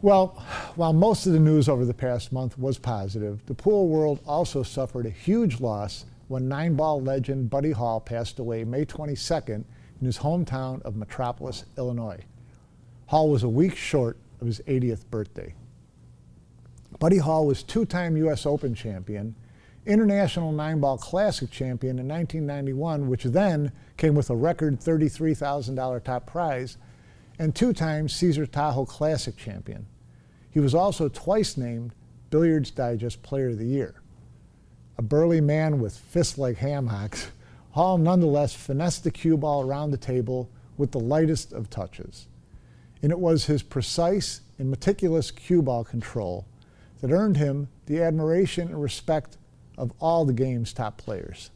Well, while most of the news over the past month was positive, the pool world also suffered a huge loss when nine-ball legend Buddy Hall passed away May 22nd in his hometown of Metropolis, Illinois. Hall was a week short of his 80th birthday. Buddy Hall was two-time U.S. Open champion, International Nine-Ball Classic champion in 1991, which then came with a record $33,000 top prize, and two-time Caesar Tahoe Classic champion. He was also twice named Billiards Digest Player of the Year. A burly man with fists like ham hocks, Hall nonetheless finessed the cue ball around the table with the lightest of touches. And it was his precise and meticulous cue ball control that earned him the admiration and respect of all the game's top players.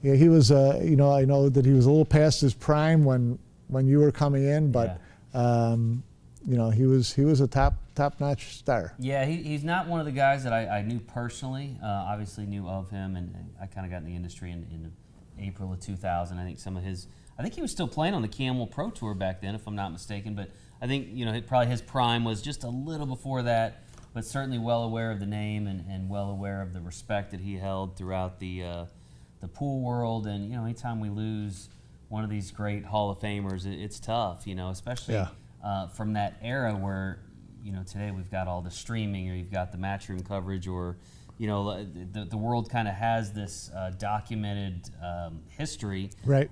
Yeah, he was, I know that he was a little past his prime when you were coming in, but he was a top-notch star. Yeah, he's not one of the guys that I knew personally. Obviously knew of him, and I kind of got in the industry in April of 2000. I think he was still playing on the Camel Pro Tour back then, if I'm not mistaken. But I think probably his prime was just a little before that. But certainly well aware of the name and well aware of the respect that he held throughout the pool world. And anytime we lose one of these great Hall of Famers, it's tough. Especially from that era where today we've got all the streaming, or you've got the matchroom coverage, or the world kind of has this documented history. Right.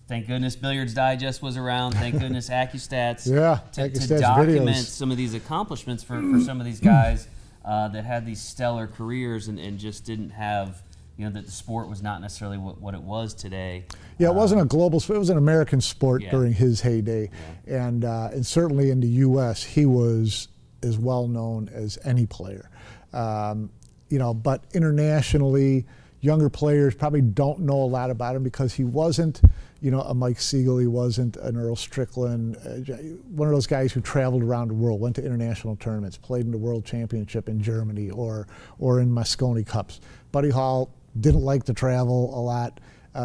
Thank goodness Billiards Digest was around. Thank goodness AccuStats AccuStats to document videos. some of these accomplishments for some of these guys that had these stellar careers and just didn't have, that the sport was not necessarily what it was today. Yeah, it wasn't a global sport. It was an American sport during his heyday. Yeah. And certainly in the U.S., he was as well known as any player. But internationally, younger players probably don't know a lot about him because he wasn't, a Mike Siegel, he wasn't an Earl Strickland, one of those guys who traveled around the world, went to international tournaments, played in the World Championship in Germany or in Moscone Cups. Buddy Hall didn't like to travel a lot.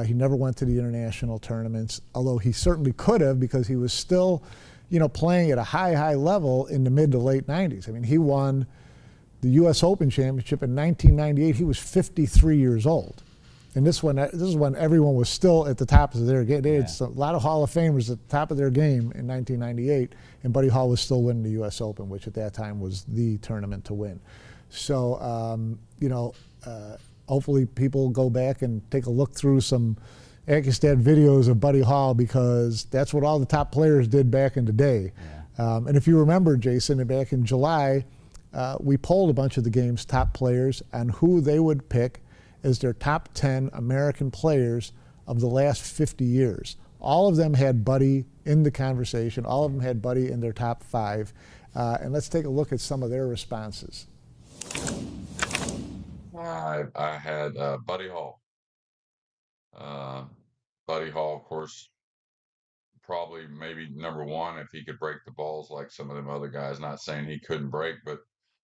He never went to the international tournaments, although he certainly could have because he was still, playing at a high level in the mid to late 90s. I mean, he won the U.S. Open Championship in 1998. He was 53 years old. And this is when everyone was still at the top of their game. They had a lot of Hall of Famers at the top of their game in 1998, and Buddy Hall was still winning the U.S. Open, which at that time was the tournament to win. So, hopefully people go back and take a look through some AccuStat videos of Buddy Hall, because that's what all the top players did back in the day. Yeah. And if you remember, Jason, back in July, we polled a bunch of the game's top players on who they would pick as their top 10 American players of the last 50 years. All of them had Buddy in the conversation. All of them had Buddy in their top 5. And let's take a look at some of their responses. I had Buddy Hall. Buddy Hall, of course, probably maybe number one if he could break the balls like some of them other guys. Not saying he couldn't break, but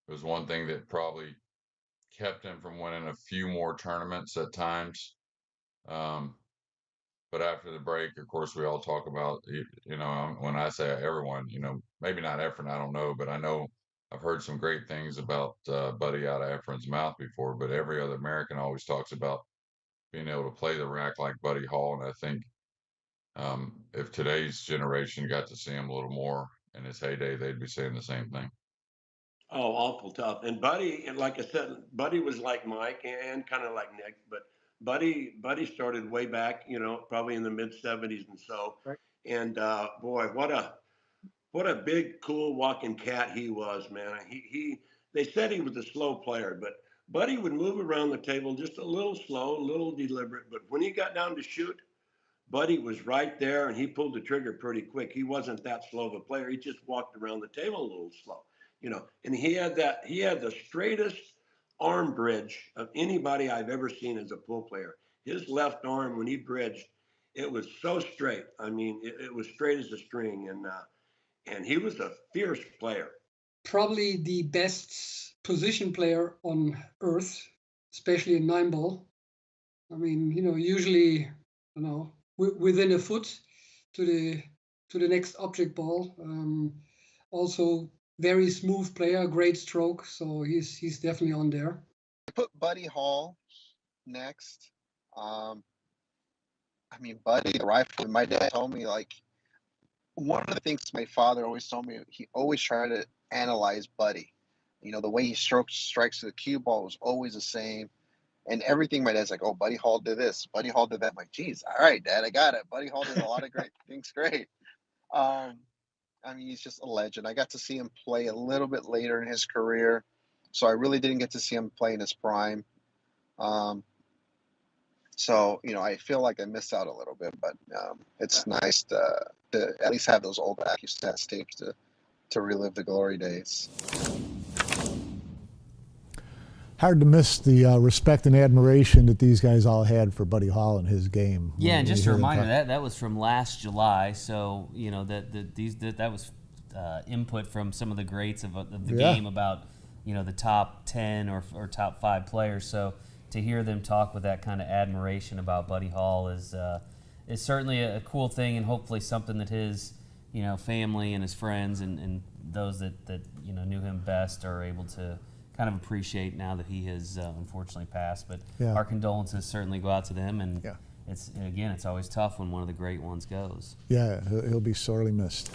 it was one thing that probably kept him from winning a few more tournaments at times. But after the break, of course, we all talk about, when I say everyone, maybe not Efren, I don't know, but I know I've heard some great things about Buddy out of Efren's mouth before, but every other American always talks about being able to play the rack like Buddy Hall. And I think if today's generation got to see him a little more in his heyday, they'd be saying the same thing. Oh, awful tough. And Buddy, and like I said, Buddy was like Mike and kind of like Nick, but Buddy started way back, probably in the mid 70s and so. Right. And boy, what a big, cool walking cat he was, man. They said he was a slow player, but Buddy would move around the table just a little slow, a little deliberate. But when he got down to shoot, Buddy was right there, and he pulled the trigger pretty quick. He wasn't that slow of a player. He just walked around the table a little slow. And he had the straightest arm bridge of anybody I've ever seen as a pool player. His left arm, when he bridged, it was so straight. I mean, it was straight as a string, and he was a fierce player. Probably the best position player on earth, especially in 9-ball. I mean, usually, within a foot to to the next object ball. Also, very smooth player, great stroke. So he's definitely on there. I put Buddy Hall next. I mean, Buddy, the rifle. My dad told me, like, one of the things my father always told me, he always tried to analyze Buddy. You know, the way he strikes the cue ball was always the same. And everything, my dad's like, oh, Buddy Hall did this, Buddy Hall did that. I'm like, geez, all right, Dad, I got it. Buddy Hall did a lot of great things, great. I mean, he's just a legend. I got to see him play a little bit later in his career, so I really didn't get to see him play in his prime. So, you know, I feel like I missed out a little bit, but it's nice to at least have those old AccuStats tapes to relive the glory days. Hard to miss the respect and admiration that these guys all had for Buddy Hall and his game. Yeah, and just a reminder, that was from last July, so, you know, that was input from some of the greats of the game about, you know, the top 10 or top 5 players. So to hear them talk with that kind of admiration about Buddy Hall is certainly a cool thing, and hopefully something that his, you know, family and his friends and those that you know knew him best are able to kind of appreciate now that he has unfortunately passed. But our condolences certainly go out to them, and it's always tough when one of the great ones goes. Yeah, he'll be sorely missed.